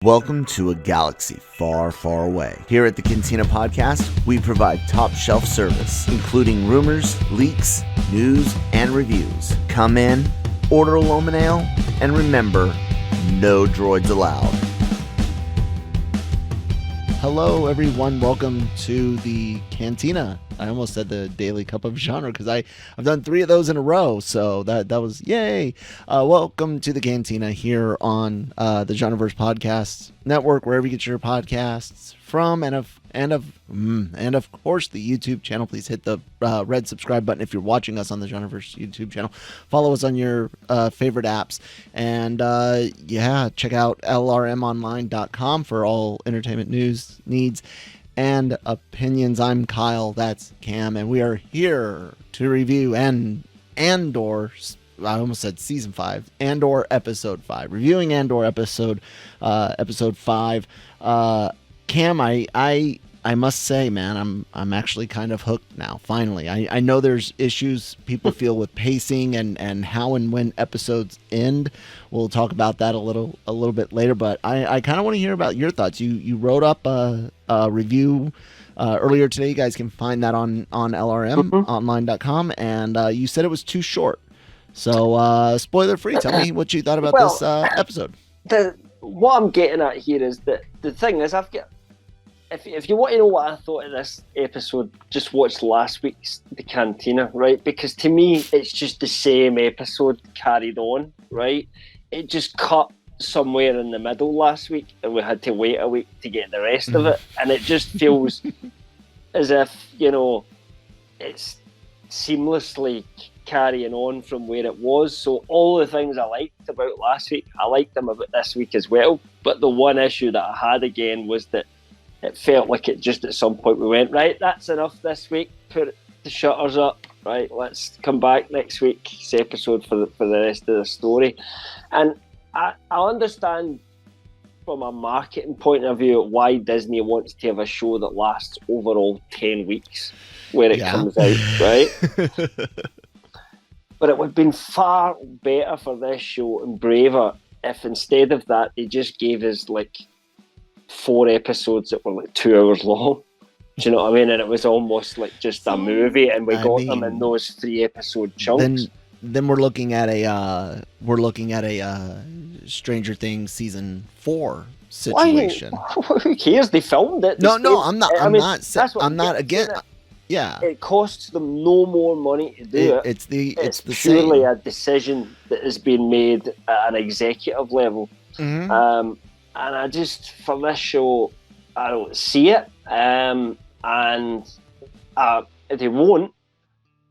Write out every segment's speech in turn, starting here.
Welcome to a galaxy far, far away. Here at the Cantina Podcast, we provide top shelf service, including rumors, leaks, news, and reviews. Come in, order a Loman Ale, and remember, no droids allowed. Hello, everyone. Welcome to the Cantina. I almost said the Daily Cup of Genre because I've done 3 of those in a row, so that was yay. Welcome to the Cantina here on the GenreVerse Podcast Network, wherever you get your podcasts from, and of course the YouTube channel. Please hit the red subscribe button if you're watching us on the GenreVerse YouTube channel. Follow us on your favorite apps, and check out lrmonline.com for all entertainment news, needs, and opinions. I'm Kyle, that's Cam, and we are here to review Andor. I almost said season 5, Andor episode 5. Reviewing Andor episode 5. Cam, I must say, man, I'm actually kind of hooked now. Finally, I know there's issues people feel with pacing and how and when episodes end. We'll talk about that a little bit later, but I kind of want to hear about your thoughts. You wrote up a review earlier today. You guys can find that on lrmonline.com, and you said it was too short. So spoiler free. Tell me what you thought about this episode. What I'm getting at here is that the thing is, if you want to know what I thought of this episode, just watch last week's The Cantina, right? Because to me, it's just the same episode carried on, right? It just cut somewhere in the middle last week, and we had to wait a week to get the rest of it. And it just feels as if, it's seamlessly carrying on from where it was. So all the things I liked about last week, I liked them about this week as well. But the one issue that I had again was that it felt like it just at some point we went, right, that's enough this week, put the shutters up, right, let's come back next week's episode for the rest of the story. And I understand from a marketing point of view why Disney wants to have a show that lasts overall 10 weeks where it comes out, right? But it would have been far better for this show and braver if instead of that they just gave us like 4 episodes that were like 2 hours long. Do you know what I mean? And it was almost like just a movie, and we got them in those 3 episode chunks. Then we're looking at a Stranger Things season 4 situation. Who cares? They filmed it. No, I'm not again. Yeah, it costs them no more money to do it. It's purely same. a decision that has been made at an executive level. Mm-hmm. And I just, for this show, I don't see it. And they won't.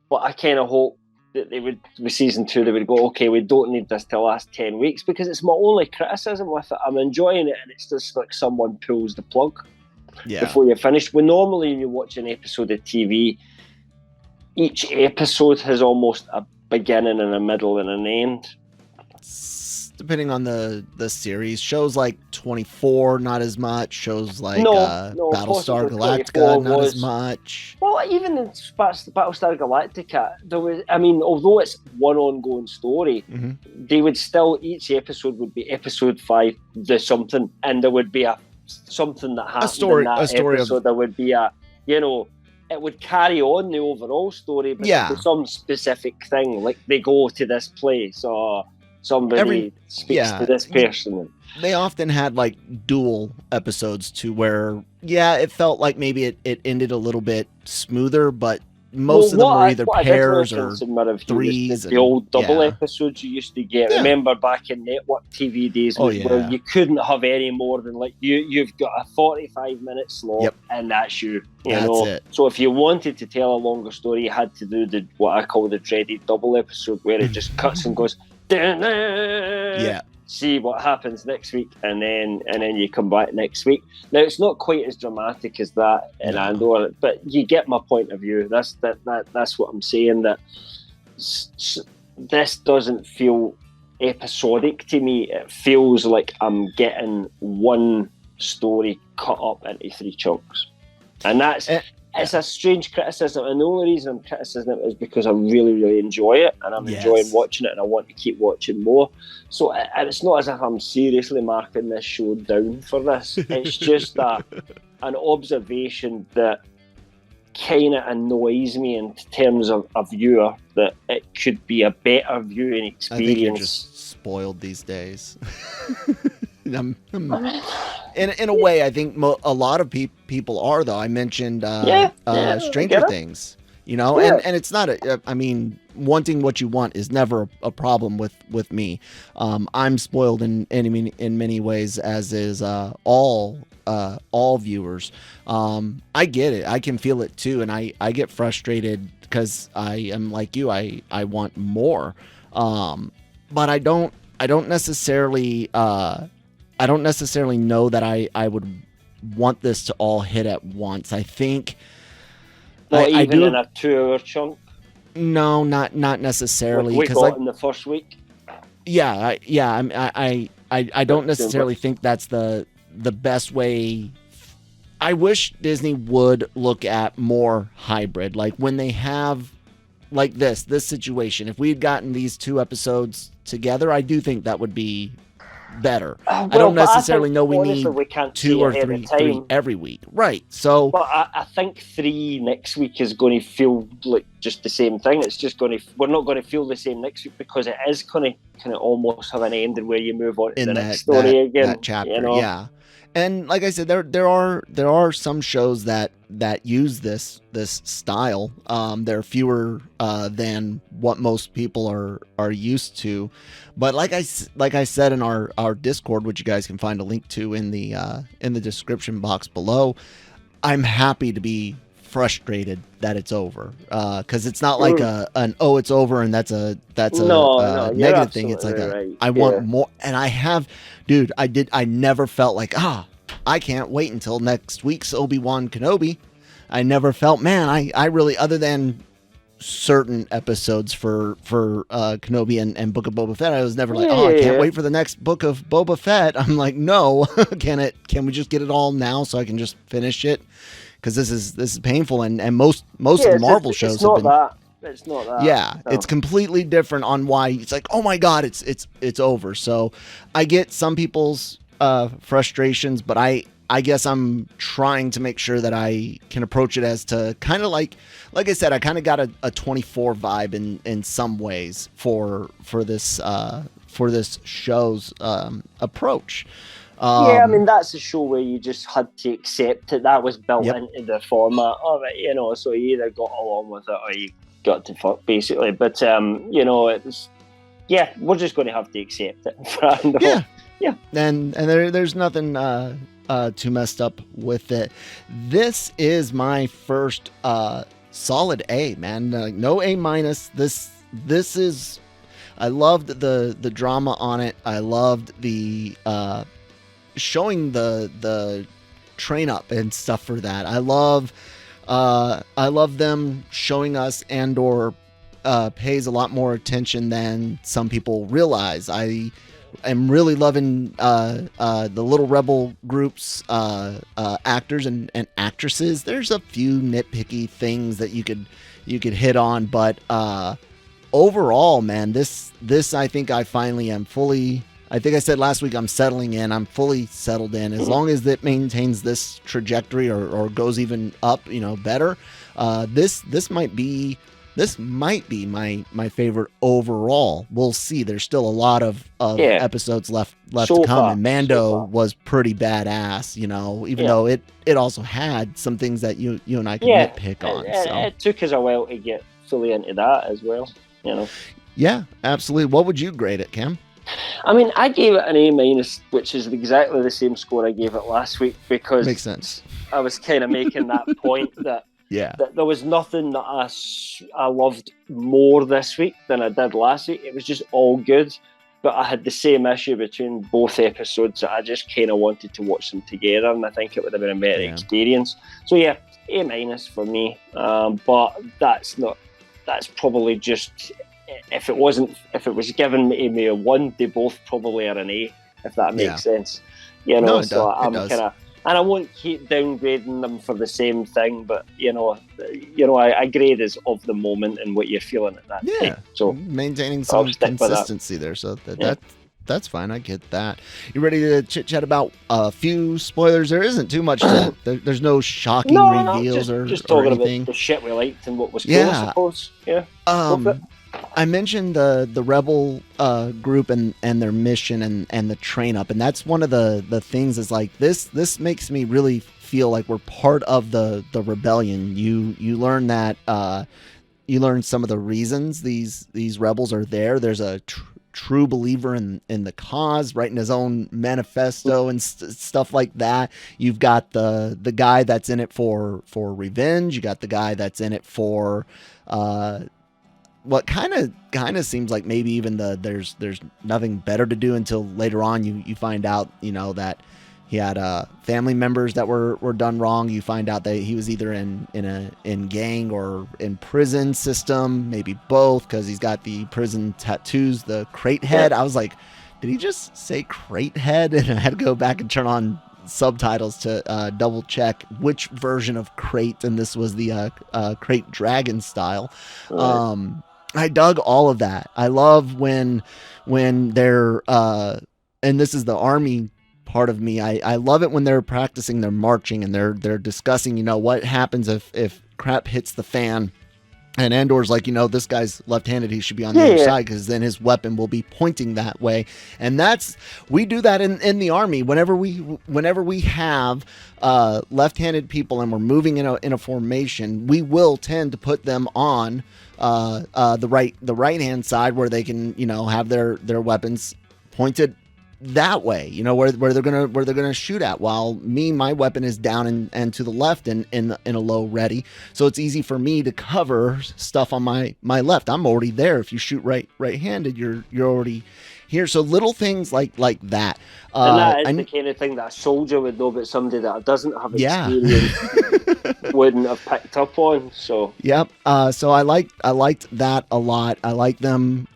But I kind of hope that they would, with season 2, they would go, okay, we don't need this to last 10 weeks, because it's my only criticism with it. I'm enjoying it, and it's just like someone pulls the plug before you're finished. When normally when you watch an episode of TV, each episode has almost a beginning and a middle and an end. Depending on the series, shows like 24, not as much. Shows like Battlestar Galactica, not as much. Well, even in Battlestar Galactica, there was, although it's one ongoing story, they would still, each episode would be episode 5, the something, and there would be something that happened in that episode. There would be it would carry on the overall story, but for some specific thing, like they go to this place or somebody speaks to this person. They often had like dual episodes to where, it felt like maybe it ended a little bit smoother, but most of them were either pairs or threes. The old double episodes you used to get. Yeah. Remember back in network TV days where you couldn't have any more than like you've got a 45-minute slot and that's you. That's it. So if you wanted to tell a longer story, you had to do what I call the dreaded double episode, where it just cuts and goes, see what happens next week, and then you come back next week. Now it's not quite as dramatic as that in Andor, but you get my point of view. That's what I'm saying, that this doesn't feel episodic to me. It feels like I'm getting one story cut up into 3 chunks, and that's it's a strange criticism, and the only reason I'm criticizing it is because I really, really enjoy it, and I'm enjoying watching it, and I want to keep watching more. So it's not as if I'm seriously marking this show down for this. It's just an observation that kind of annoys me in terms of a viewer, that it could be a better viewing experience. I think you're just spoiled these days. In a way, I think a lot of people are, though. I mentioned Stranger Things, you know, and it's not I mean, wanting what you want is never a problem with me. I'm spoiled in many ways, as is all viewers. I get it. I can feel it too, and I get frustrated because I am like you. I want more, but I don't necessarily know that I would want this to all hit at once. I think I do in a 2-hour chunk. No, not necessarily. We got in the first week. Yeah. I don't necessarily think that's the best way. I wish Disney would look at more hybrid, like when they have like this situation. If we had gotten these 2 episodes together, I do think that would be better. I don't necessarily know we need 2 or 3 every week, right? So, but I think 3 next week is going to feel like just the same thing. It's just we're not going to feel the same next week, because it is going to almost have an ending where you move on to the next story again. That chapter, you know? Yeah. And like I said, there are some shows that use this style. There are fewer than what most people are used to. But like I said in our Discord, which you guys can find a link to in the description box below, I'm happy to be frustrated that it's over, because it's not like it's over and that's a negative thing. It's like I want more, and I never felt like I can't wait until next week's Obi-Wan Kenobi. I never felt, man, I really, other than certain episodes for Kenobi and Book of Boba Fett, I was never like, I can't wait for the next Book of Boba Fett. I'm like, no, can we just get it all now so I can just finish it? Because this is painful, and most of the Marvel shows have been. It's not that. Yeah, no. It's completely different on why it's like, oh my God, it's over. So I get some people's frustrations, but I guess I'm trying to make sure that I can approach it as to kind of like I said, I kind of got a 24 vibe in some ways for this show's approach. I mean, that's a show where you just had to accept it. That was built into the format of it, you know, so you either got along with it or you got to fuck, basically. But, you know, it's, we're just going to have to accept it for Andor. Yeah. And there's nothing too messed up with it. This is my first solid A, man. No A-. This is, I loved the drama on it. I loved the showing the train up and stuff for that. I love them showing us Andor pays a lot more attention than some people realize. I am really loving the little rebel groups actors and actresses. There's a few nitpicky things that you could hit on, but overall, man, this I think I finally am fully. I think I said last week I'm settling in. I'm fully settled in. As long as it maintains this trajectory or goes even up, you know, better. This might be my favorite overall. We'll see. There's still a lot of episodes left to come. And Mando was pretty badass, you know, even though it also had some things that you and I can nitpick on. It took us a while to get fully into that as well, you know. Yeah, absolutely. What would you grade it, Cam? I mean, I gave it an A-, which is exactly the same score I gave it last week, because makes sense. I was kind of making that point that that there was nothing that I loved more this week than I did last week. It was just all good, but I had the same issue between both episodes that I just kind of wanted to watch them together, and I think it would have been a better experience. So A- for me, but that's probably just. If it was given me a 1, they both probably are an A, if that makes sense. You know, no, so and I won't keep downgrading them for the same thing, but I grade as of the moment and what you're feeling at that time. So maintaining some consistency there. So that's fine. I get that. You ready to chit chat about a few spoilers? There isn't too much. There's no shocking reveals just or talking anything. about the shit we liked and what was cool, I suppose. Yeah. I mentioned the rebel group and their mission and the train up, and that's one of the things is like this makes me really feel like we're part of the rebellion. You learn that you learn some of the reasons these rebels are there. There's a true believer in the cause, writing his own manifesto and stuff like that. You've got the guy that's in it for revenge. You got the guy that's in it for what kind of seems like maybe even there's nothing better to do until later on you find out that he had family members that were done wrong. You find out that he was either in gang or in prison system, maybe both, because he's got the prison tattoos, the crate head. I was like, did he just say crate head? And I had to go back and turn on subtitles to double check which version of crate, and this was the crate dragon style. Right. I dug all of that. I love when they're and this is the army part of me. I love it when they're practicing their marching and they're discussing, what happens if crap hits the fan. And Andor's like, this guy's left-handed. He should be on the other side because then his weapon will be pointing that way. And we do that in the army. Whenever we have left-handed people and we're moving in a formation, we will tend to put them on the right-hand side where they can have their weapons pointed that way, where they're gonna shoot at, while my weapon is down and to the left in a low ready, so it's easy for me to cover stuff on my left. I'm already there. If you shoot right-handed, you're already here. So little things like that. And that is the kind of thing that a soldier would know, but somebody that doesn't have experience wouldn't have picked up on. So yep. So I liked that a lot. I like them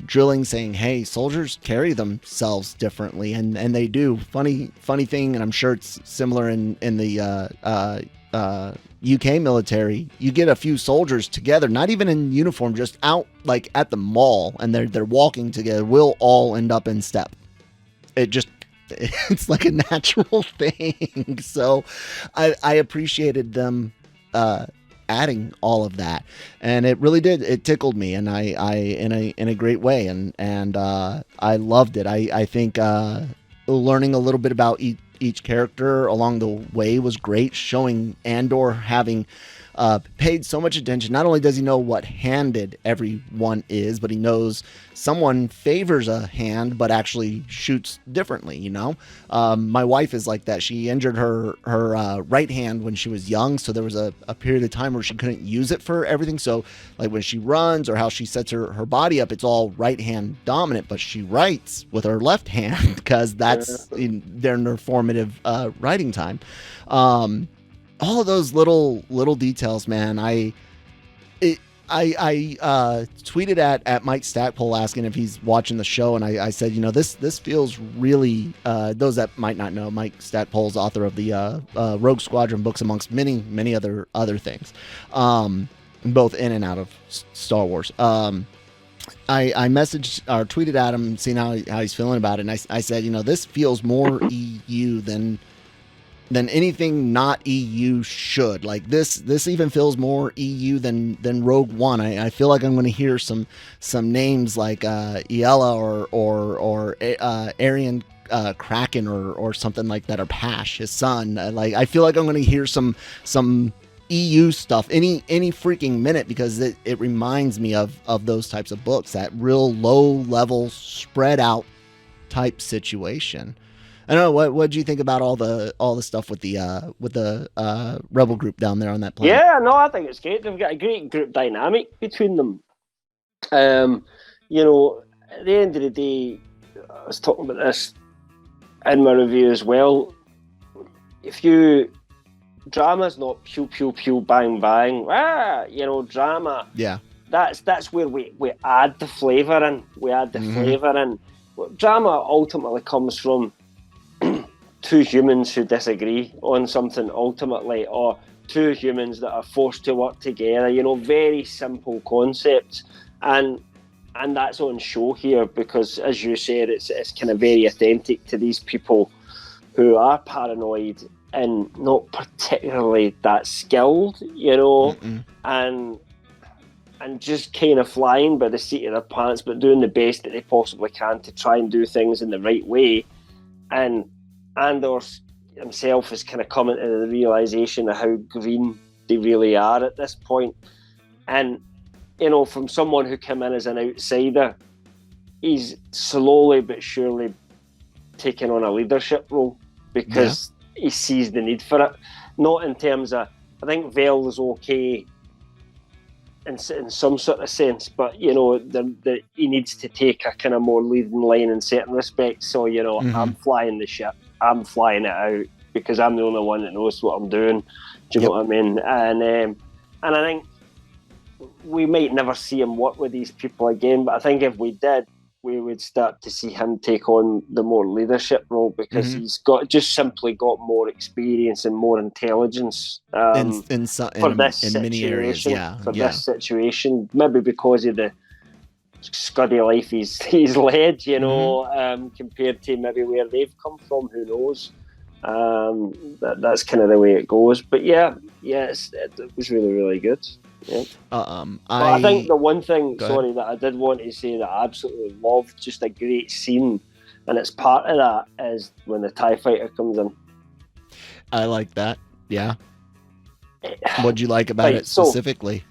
drilling, saying, "Hey, soldiers carry themselves differently," and they do. Funny thing, and I'm sure it's similar in the UK military. You get a few soldiers together, not even in uniform, just out like at the mall, and they're walking together. We'll all end up in step. It's like a natural thing. So I appreciated them adding all of that, and it really did. It tickled me, and I in a great way, and I loved it. I think learning a little bit about each character along the way was great. Showing Andor having paid so much attention. Not only does he know what handed everyone is, but he knows someone favors a hand but actually shoots differently. My wife is like that. She injured her right hand when she was young, so there was a period of time where she couldn't use it for everything. So like when she runs or how she sets her body up, it's all right hand dominant, but she writes with her left hand because that's their formative writing time. All of those little details, man. I tweeted at Mike Stackpole asking if he's watching the show, and I said, this feels really. Those that might not know, Mike Stackpole's author of the Rogue Squadron books, amongst many other things, both in and out of Star Wars. I messaged or tweeted at him, seeing how he's feeling about it, and I said, this feels more EU than anything not EU should. Like this even feels more EU than Rogue One. I feel like I'm going to hear some names like Iella or Arian Kraken or something like that, or Pash, his son. I feel like I'm going to hear some EU stuff any freaking minute, because it reminds me of those types of books, that real low level spread out type situation. I don't know, what do you think about all the stuff with the rebel group down there on that planet? Yeah, no, I think it's great. They've got a great group dynamic between them. At the end of the day, I was talking about this in my review as well. Drama's not pew pew pew bang bang. Drama. Yeah. That's where we add the flavour in. We add the flavour in. Drama ultimately comes from two humans who disagree on something ultimately, or two humans that are forced to work together. You know, very simple concepts, and that's on show here because, as you said, it's kind of very authentic to these people who are paranoid and not particularly that skilled, you know, and just kind of flying by the seat of their pants, but doing the best that they possibly can to try and do things in the right way. And Andor himself has kind of come into the realization of how green they really are at this point. And, you know, from someone who came in as an outsider, he's slowly but surely taking on a leadership role because he sees the need for it. Not in terms of, I think Vel is okay in some sort of sense, but, you know, he needs to take a kind of more leading line in certain respects. So, you know, I'm flying the ship, I'm flying it out because I'm the only one that knows what I'm doing. Do you know what I mean? And I think we might never see him work with these people again, but I think if we did, we would start to see him take on the more leadership role because he's simply got more experience and more intelligence in many areas. This situation, maybe because of the scuddy life he's led, you know, compared to maybe where they've come from. Who knows? That's kind of the way it goes. But it was really, really good. Yeah. I think the one thing, that I did want to say that I absolutely loved, just a great scene, and it's part of that, is when the TIE fighter comes in. I like that. Yeah. What'd you like about it specifically?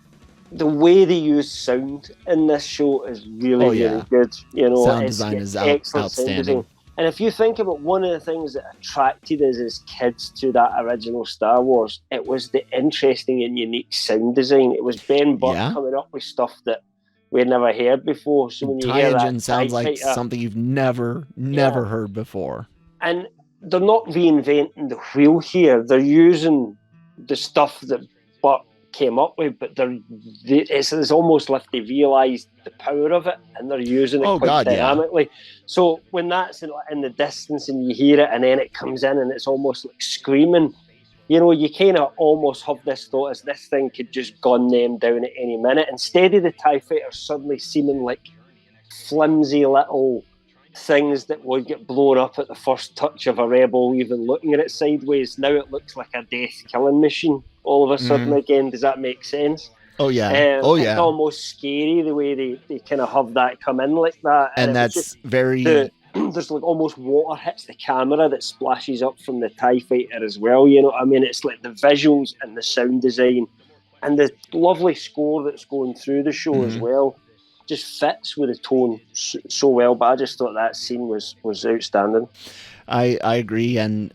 The way they use sound in this show is really good. You know, sound design is outstanding. And if you think about one of the things that attracted us as kids to that original Star Wars, it was the interesting and unique sound design. It was Ben Burtt coming up with stuff that we had never heard before. So when you hear that, sounds like something you've never heard before. And they're not reinventing the wheel here. They're using the stuff that Burtt came up with, but it's almost like they realised the power of it and they're using it quite dynamically. So when that's in the distance and you hear it and then it comes in and it's almost like screaming, you know, you kind of almost have this thought as this thing could just gun them down at any minute. Instead of the TIE fighter suddenly seeming like flimsy little things that would get blown up at the first touch of a rebel even looking at it sideways, now it looks like a death killing machine all of a sudden again. Does that make sense? It's almost scary the way they kind of have that come in like that, and that's very there's like almost water hits the camera that splashes up from the TIE fighter as well, you know what I mean? It's like the visuals and the sound design and the lovely score that's going through the show as well just fits with the tone so well. But I just thought that scene was outstanding. I agree, and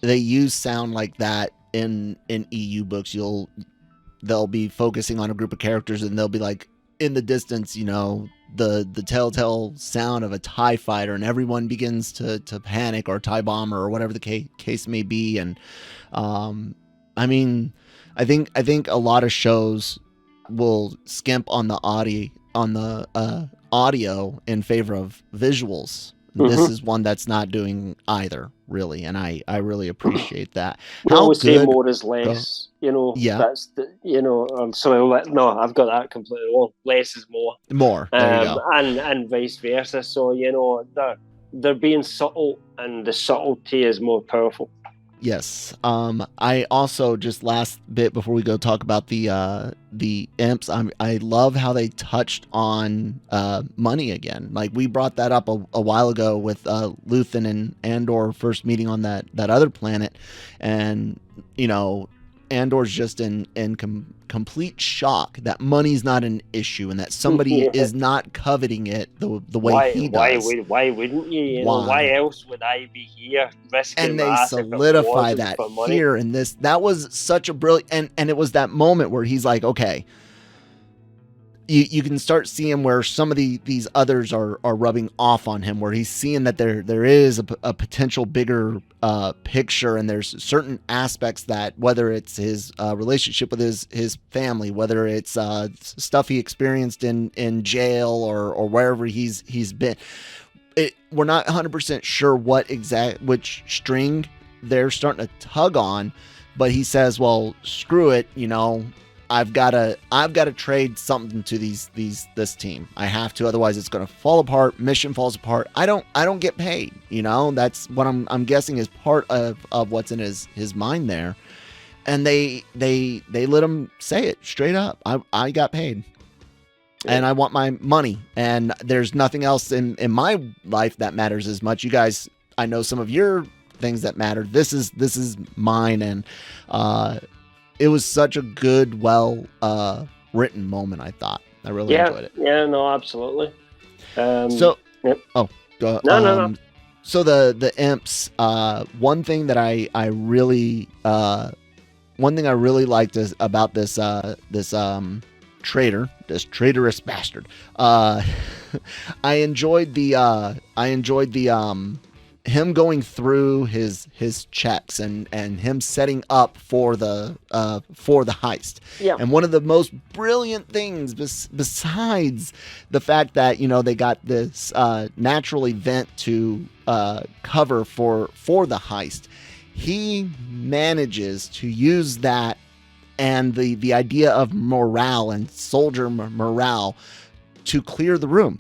they use sound like that in EU books. They'll be focusing on a group of characters and they'll be like in the distance, you know, the telltale sound of a TIE fighter, and everyone begins to panic, or TIE bomber, or whatever the case may be. And I mean, I think a lot of shows will skimp on the audio in favor of visuals. This is one that's not doing either, really, and I really appreciate that. I would say more is less, you know. Yeah. That's I'm sorry. No, I've got that completely wrong. Less is more. More. There you go. And vice versa. So you know they're being subtle, and the subtlety is more powerful. Yes. I also, just last bit before we go talk about the imps, I love how they touched on money again. Like we brought that up a while ago with Luthen and Andor first meeting on that other planet, and you know, Andor's just in complete shock that money's not an issue and that somebody is not coveting it the way he does. Why wouldn't you? You know, why else would I be here risking? And they solidify that here in this. That was such a brilliant, and it was that moment where he's like, okay, you can start seeing where some of these others are rubbing off on him, where he's seeing that there is a potential bigger picture, and there's certain aspects that, whether it's his relationship with his family, whether it's stuff he experienced in jail or wherever he's been, we're not 100% sure which string they're starting to tug on, but he says, well, screw it, I've got to trade something to this team. I have to, otherwise it's going to fall apart. Mission falls apart. I don't get paid. That's what I'm guessing is part of what's in his mind there. And they let him say it straight up. I got paid, and I want my money. And there's nothing else in my life that matters as much. You guys, I know some of your things that matter. This is mine, and it was such a good, well written moment. I thought I really enjoyed it. Yeah, no, absolutely. Yep. No. So the imps. One thing that I really liked about this traitor, this traitorous bastard. I enjoyed the him going through his checks and him setting up for the heist. Yeah. And one of the most brilliant things besides the fact that they got this natural event to cover for the heist, he manages to use that and the idea of morale and soldier morale to clear the room,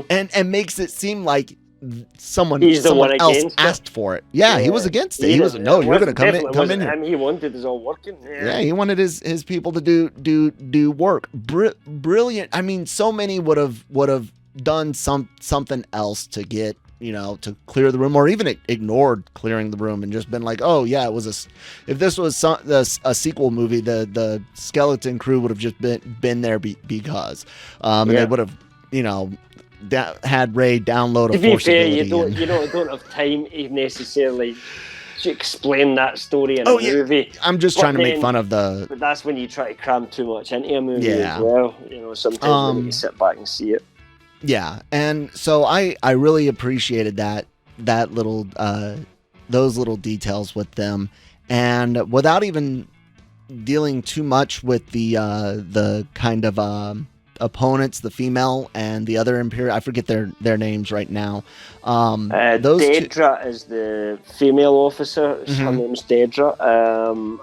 and makes it seem like someone else asked for it. Yeah, he was against it. He was no, you're going to come in here. He wanted his all working. Yeah, he wanted his people to do work. Brilliant. I mean, so many would have done something else to get to clear the room, or even ignored clearing the room and just been like, oh yeah, it was if this was a sequel movie, the skeleton crew would have just been there because and they would have had Ray download a to be force fair, ability. you don't have time to necessarily to explain that story in a movie. I'm just trying to make fun of the. But that's when you try to cram too much into a movie as well. Sometimes when you sit back and see it. Yeah, and so I really appreciated that little those little details with them, and without even dealing too much with the kind of opponents, the female and the other Imperial. I forget their names right now. Those Daedra is the female officer. Her name's Daedra.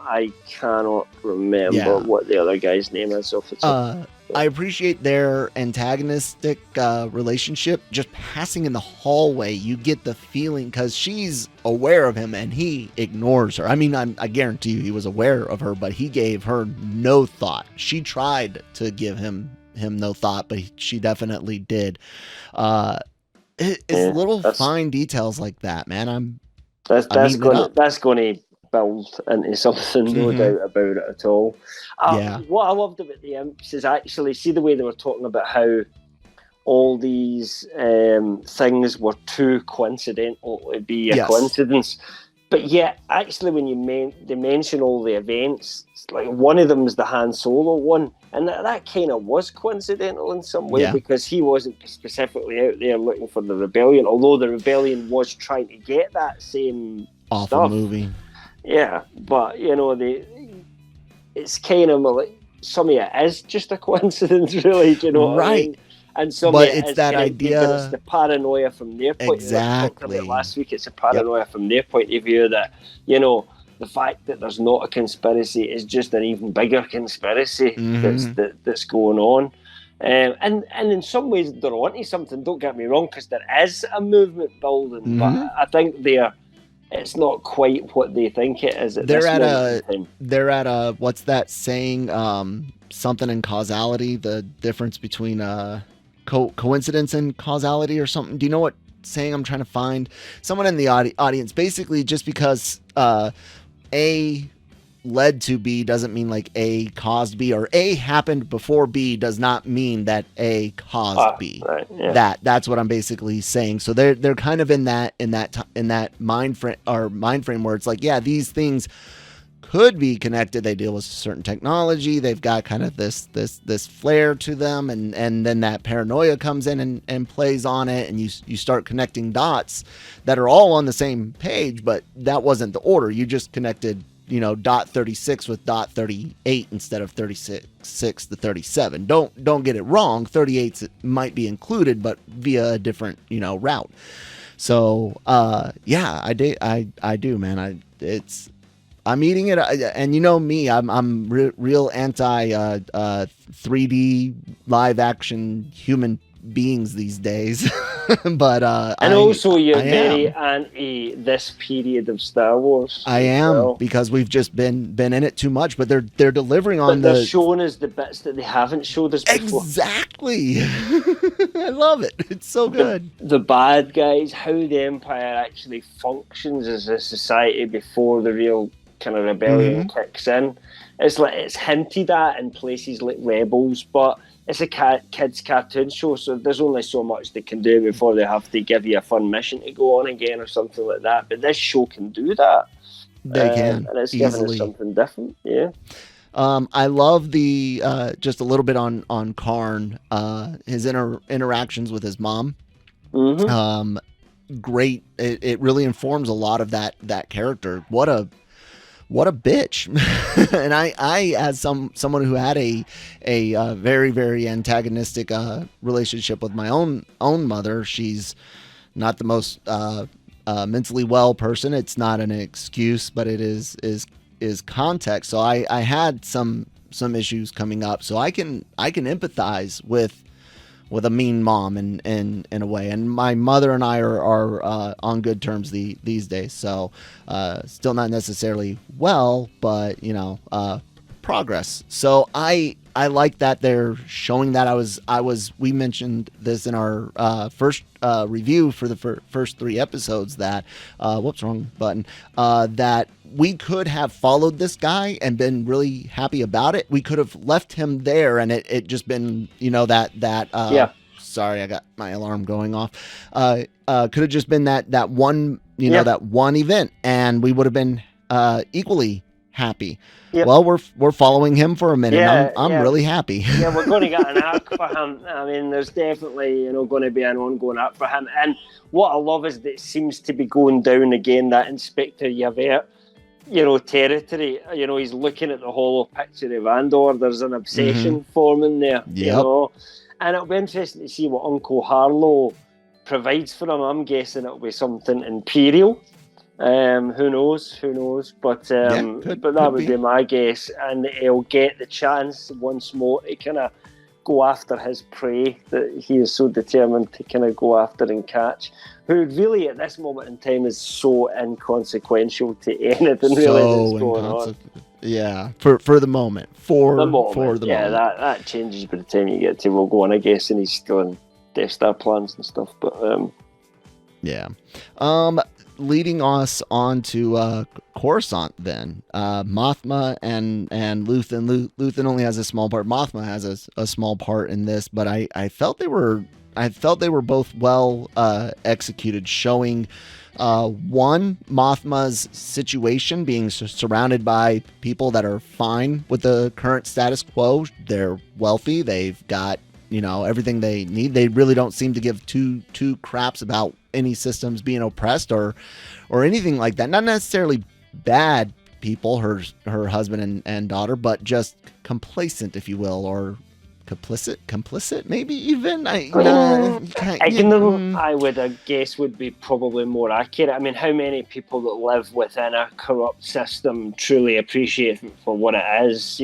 I cannot remember what the other guy's name is off the top. I appreciate their antagonistic relationship. Just passing in the hallway, you get the feeling, because she's aware of him and he ignores her. I mean, I guarantee you he was aware of her, but he gave her no thought. She tried to give him no thought, but she definitely did. It's little fine details like that, man. That's going to build into something, no doubt about it at all. What I loved about the Imps is actually see the way they were talking about how all these things were too coincidental to be a coincidence. But yet, actually, when they mention all the events, like one of them is the Han Solo one, and that kind of was coincidental in some way because he wasn't specifically out there looking for the rebellion, although the rebellion was trying to get that same awful movie. Yeah, but it's kind of like some of it is just a coincidence, really. Do you know what I mean? And some but of it's that idea. It's the paranoia from their point. Exactly. Last week, it's a paranoia from their point of view that the fact that there's not a conspiracy is just an even bigger conspiracy that's going on. And in some ways they're onto something. Don't get me wrong, because there is a movement building, but I think it's not quite what they think it is. They're at a what's that saying? Something in causality. The difference between coincidence and causality, or something. Do you know what saying I'm trying to find? Someone in the audience. Basically, just because A led to B doesn't mean like A caused B, or A happened before B does not mean that A caused B. Right, yeah. That's what I'm basically saying. So they're kind of in that mind frame where it's like, yeah, these things could be connected. They deal with certain technology. They've got kind of this flair to them, and then that paranoia comes in and plays on it, and you start connecting dots that are all on the same page, but that wasn't the order. You just connected dot 36 with dot 38 instead of 36 to 37. Don't get it wrong. 38 might be included, but via a different, route. So, yeah, I do, man. I'm eating it, and me, I'm real anti 3D live action human beings these days. But also you're I very am. anti this period of Star Wars. I am, because we've just been in it too much. But they're delivering on But they're showing us the bits that they haven't showed us before. Exactly. I love it. It's so good. The bad guys, how the Empire actually functions as a society before the real kind of rebellion kicks in. It's hinted at in places like Rebels, but it's a kids cartoon show, so there's only so much they can do before they have to give you a fun mission to go on again or something like that. But this show can do that. They can, and it's easily. giving us something different. Yeah. I love the just a little bit on Karn, his interactions with his mom. Great. It really informs a lot of that character. What a bitch. And I as someone who had a very, very antagonistic relationship with my own mother. She's not the most mentally well person. It's not an excuse, but it is context. So I had some issues coming up, so I can empathize with a mean mom in a way. And my mother and I are on good terms these days. So still not necessarily well, but progress. So I like that they're showing that. We mentioned this in our first review for the first 3 episodes that wrong button, that we could have followed this guy and been really happy about it. We could have left him there and it just been, yeah. Sorry, I got my alarm going off. Could have just been that one, that one event, and we would have been equally happy. Yep. Well, we're following him for a minute. Yeah, I'm really happy. Yeah, we're going to get an arc for him. I mean, there's definitely going to be an ongoing arc for him. And what I love is that it seems to be going down again, that Inspector Yavert, territory. He's looking at the hollow picture of Andor. There's an obsession forming there. Yep. And it'll be interesting to see what Uncle Harlow provides for him. I'm guessing it'll be something Imperial. Who knows? But that would be my guess. And he'll get the chance once more to kind of go after his prey that he is so determined to kind of go after and catch, who really at this moment in time is so inconsequential to anything really that's going on. Yeah, for the moment. For the moment. Yeah, that changes by the time you get to Rogue One, I guess, and he's still in Death Star plans and stuff. But yeah. Leading us on to Coruscant then. Mothma and Luthen. Luthen only has a small part. Mothma has a small part in this, but I felt they were both well executed, showing one, Mothma's situation, being surrounded by people that are fine with the current status quo. They're wealthy. They've got everything they need. They really don't seem to give two craps about any systems being oppressed or anything like that. Not necessarily bad people, her husband and daughter, but just complacent, if you will, or complicit, maybe even. Ignorant, I would guess, would be probably more accurate. I mean, how many people that live within a corrupt system truly appreciate it for what it is?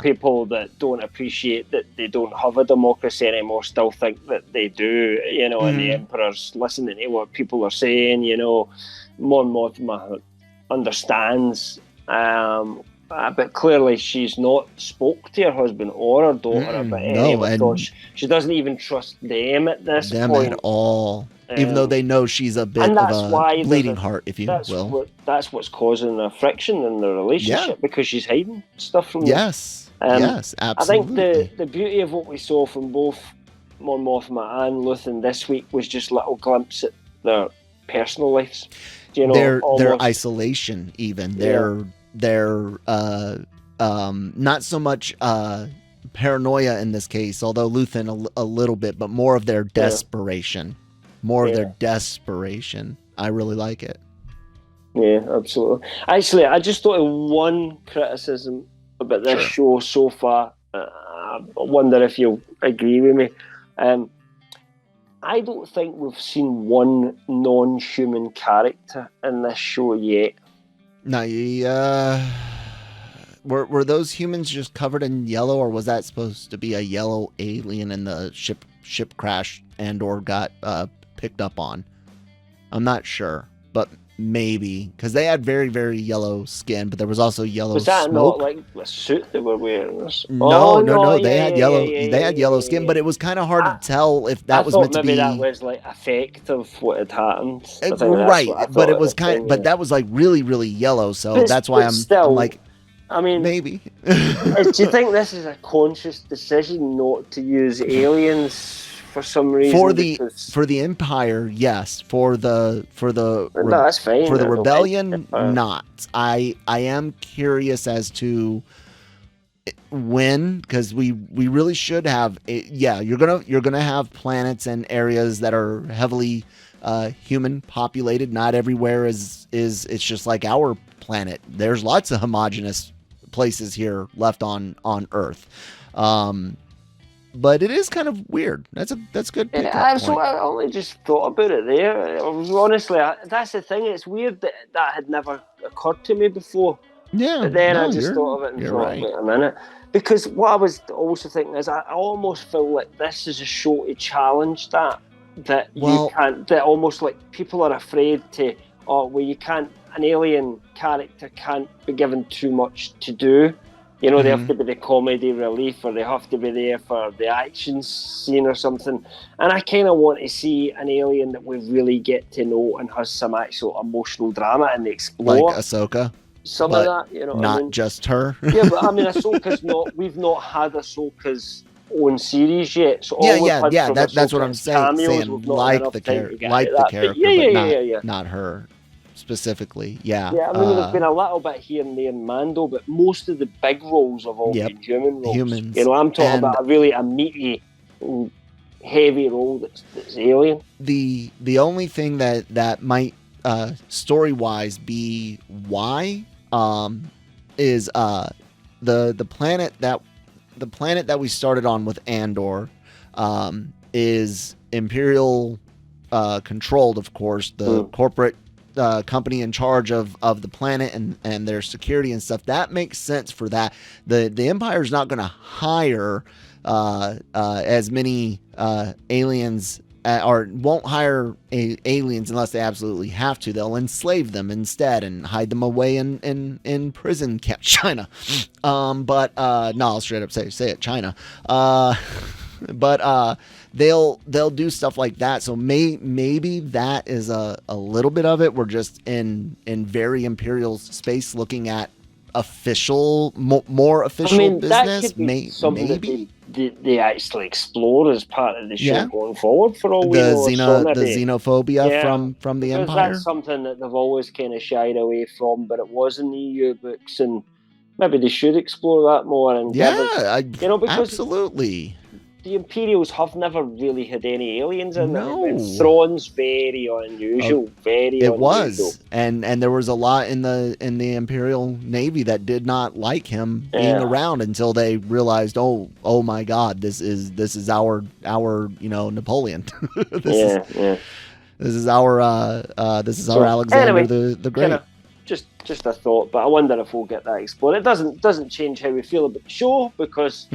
People that don't appreciate that they don't have a democracy anymore still think that they do, and the Emperor's listening to what people are saying. Mon Mothma understands, but clearly she's not spoke to her husband or her daughter about any of her thoughts. She doesn't even trust them at this point. At all. Even though they know she's a bit of a bleeding heart, if you will. That's what's causing the friction in the relationship, because she's hiding stuff from them. Yes, absolutely. I think the beauty of what we saw from both Mon Mothma and Luthen this week was just little glimpses at their personal lives. Their isolation, even. Their not so much paranoia in this case, although Luthen a little bit, but more of their desperation. Of their desperation. I really like it. Yeah, absolutely. Actually, I just thought of one criticism about this Sure. show so far. I wonder if you'll agree with me. Um, I don't think we've seen one non-human character in this show yet. Now, were those humans just covered in yellow, or was that supposed to be a yellow alien and the ship crashed Andor got picked up on? I'm not sure, but maybe because they had very very yellow skin, but there was also yellow Was that not smoke. like the suit they were wearing? No, Oh no, no, no. yeah, They had yeah, yeah, yellow. yeah, They yeah, had yeah, yellow yeah, skin, yeah. but it was kind of hard to I, tell if I that was thought meant to maybe that be was like effective what had happened. I think that's right. what I But thought it at was the kind. time. But Yeah. that was like really really yellow. So that's why But I'm still, like I mean, maybe. do you think this is a conscious decision not to use aliens for some for reason? the Because for the Empire, yes. no, that's fine. For the I don't mind. rebellion, not. I am curious as to when, because we really should have yeah, you're gonna have planets and areas that are heavily human populated. Not everywhere is it's just like our planet. There's lots of homogenous places here left on Earth. But it is kind of weird. That's a good pickup So point. I only just thought about it there. Honestly, that's the thing. It's weird that that had never occurred to me before. Yeah, But then I no, just thought of it and you're thought, right. wait a minute. Because what I was also thinking is, I almost feel like this is a show to challenge that. That you Well, can't, that almost like people are afraid to, oh, well, you can't, an alien character can't be given too much to do. You know, they have mhm. to be the comedy relief or they have to be there for the action scene or something. And I kind of want to see an alien that we really get to know and has some actual emotional drama and Like explore Ahsoka, some of but that, you know what I not mean? just her. Yeah, but I mean, Ahsoka's not. We've not had Ahsoka's own series yet, so Yeah, all we've yeah, had yeah. from That's what Ahsoka I'm is cameos. saying. We've not had enough time to get Like into the that. But character, yeah, but yeah, yeah, yeah, yeah. not her specifically. Yeah. Yeah, I mean, there's been a little bit here and there in Mando, but most of the big roles have all Yep. been human roles. You Humans. know, I'm talking And about a meaty, heavy role that's alien. the only thing that might story wise be why is the planet that we started on with Andor is Imperial controlled, of course, the corporate company in charge of the planet and their security and stuff. That makes sense for that. The Empire's not going to hire as many aliens or won't hire aliens unless they absolutely have to. They'll enslave them instead and hide them away in prison camp China. But no, I'll straight up say it, China. But they'll do stuff like that. So maybe that is a little bit of it. We're just in very Imperial space looking at official, more official I mean, that business. could be something Maybe. that they actually explore as part of the show Yeah. going forward. For all we know, so The maybe xenophobia yeah, from the because that's Empire. something that they've always kind of shied away from, but it was in the EU books, and maybe they should explore that more and give us, because Absolutely. the Imperials have never really had any aliens in them. No. And Thrawn's very unusual, very It unusual. was, and there was a lot in the Imperial Navy that did not like him being around until they realized, oh my God, this is our Napoleon. This is our Alexander anyway, the Great. Just a thought, but I wonder if we'll get that explored. It doesn't change how we feel about the show because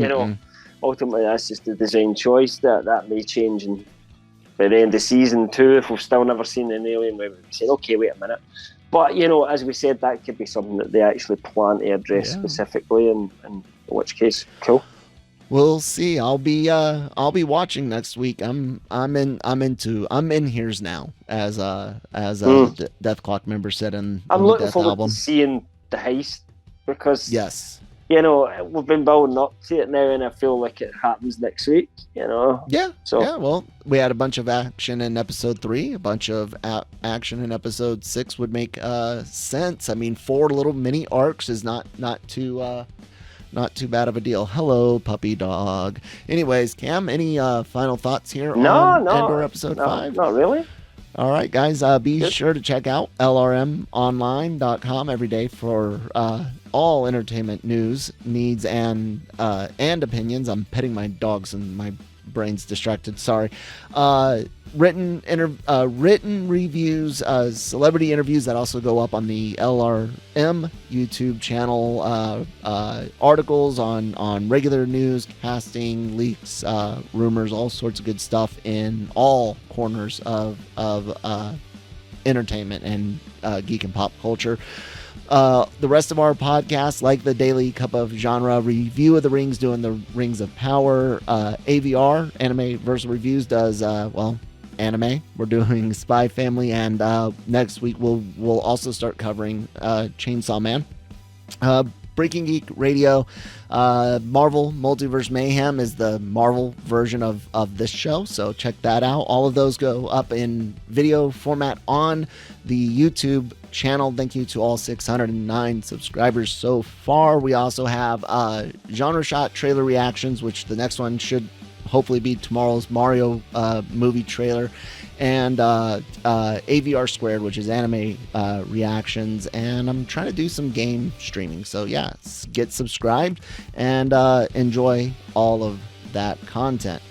ultimately that's just a design choice that may change by the end of season 2 if we've still never seen an alien. We say, okay, wait a minute. But as we said, that could be something that they actually plan to address specifically, and in which case, cool. We'll see. I'll be watching next week. I'm in here's now as Death Clock member said in I'm the looking Death forward album. to seeing the heist because yes, we've been building up to it now, and I feel like it happens next week. Yeah. So yeah. Well, we had a bunch of action in episode 3. A bunch of action in episode 6 would make sense. I mean, 4 little mini arcs is not too bad of a deal. Hello, puppy dog. Anyways, Cam, any final thoughts here on Andor episode 5? Not really. All right, guys, be sure to check out lrmonline.com every day for all entertainment news, needs, and opinions. I'm petting my dogs and my brain's distracted. Sorry. Written reviews, celebrity interviews that also go up on the LRM YouTube channel, articles on regular news, casting, leaks, rumors, all sorts of good stuff in all corners of entertainment and geek and pop culture. The rest of our podcasts, like the Daily Cup of Genre Review of the Rings, doing the Rings of Power, AVR, Anime-Versal Reviews, does, anime. We're doing Spy Family, and next week we'll also start covering Chainsaw Man. Breaking Geek Radio, Marvel Multiverse Mayhem is the Marvel version of this show, so check that out. All of those go up in video format on the YouTube channel. Thank you to all 609 subscribers so far. We also have Genre Shot trailer reactions, which the next one should hopefully be tomorrow's Mario movie trailer, and AVR Squared, which is anime reactions, and I'm trying to do some game streaming. So yeah, get subscribed and enjoy all of that content.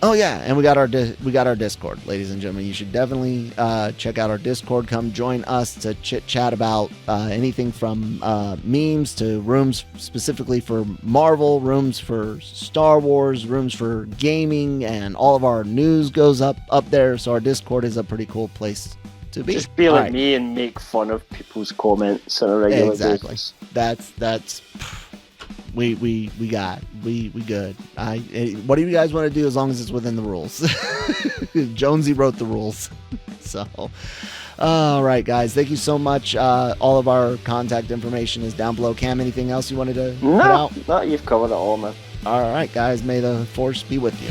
Oh yeah, and we got our Discord, ladies and gentlemen. You should definitely check out our Discord. Come join us to chit chat about anything from memes to rooms specifically for Marvel, rooms for Star Wars, rooms for gaming, and all of our news goes up there. So our Discord is a pretty cool place to be. Just be like me and make fun of people's comments on a regular basis. That's. We good. What do you guys want to do as long as it's within the rules? Jonesy wrote the rules. So, all right, guys. Thank you so much. All of our contact information is down below. Cam, anything else you wanted to put out? No, you've covered it all, man. All right, guys. May the force be with you.